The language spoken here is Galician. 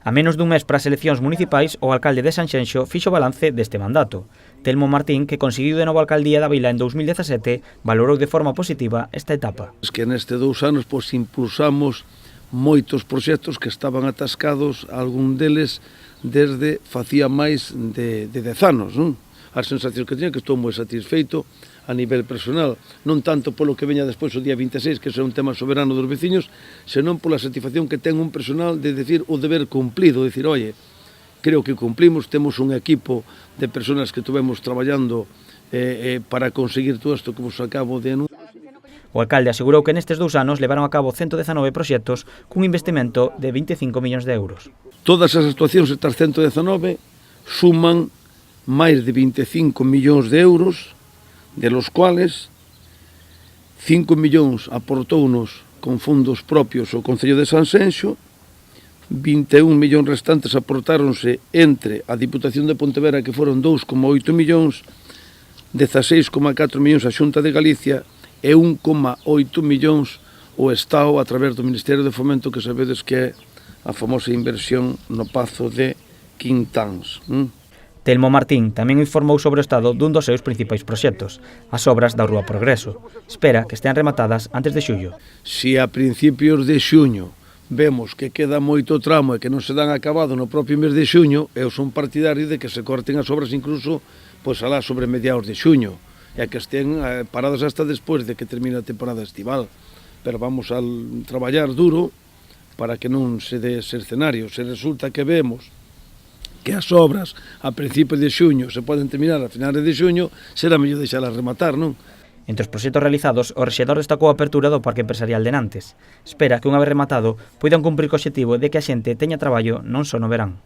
A menos dun mes para as eleccións municipais, o alcalde de Sanxenxo fixo balance deste mandato. Telmo Martín, que conseguiu de novo a alcaldía da vila en 2017, valorou de forma positiva esta etapa. Es que neste 2 anos impulsamos moitos proxectos que estaban atascados, algún deles desde facía máis de 10 anos, non? As sensacións que tiña que estou moi satisfeito a nivel personal, non tanto polo que veña despois o día 26, que é un tema soberano dos veciños, senón pola satisfacción que ten un personal de decir o deber cumplido, decir, oye, creo que cumplimos, temos un equipo de personas que estuvemos traballando para conseguir todo isto que vos acabo de anunciar. O alcalde asegurou que nestes 2 anos levaron a cabo 119 proxectos cun investimento de 25 millóns de euros. Todas as actuacións estas 119 suman máis de 25 millóns de euros, de los cuales 5 millóns aportounos con fondos propios o Concello de Sanxenxo, 21 millóns restantes aportáronse entre a Diputación de Pontevedra, que foron 2,8 millóns, 16,4 millóns a Xunta de Galicia e 1,8 millóns o Estado a través do Ministerio de Fomento, que sabedes que é a famosa inversión no Pazo de Quintáns. Telmo Martín tamén informou sobre o estado dun dos seus principais proxectos, as obras da Rúa Progreso. Espera que estean rematadas antes de xullo. Si a principios de xuño vemos que queda moito tramo e que non se dan acabado no propio mes de xuño, eu son partidario de que se corten as obras incluso pois alá sobre mediados de xuño, e que estén paradas hasta despois de que termine a temporada estival. Pero vamos a traballar duro para que non se dé ese escenario. Se resulta que vemos que as obras a principios de xuño se poden terminar a finales de xuño, será mellor deixalas rematar, non? Entre os proxectos realizados, o rexedor destacou a apertura do Parque Empresarial de Nantes. Espera que unha vez rematado poidan cumprir co obxectivo de que a xente teña traballo non só no verán.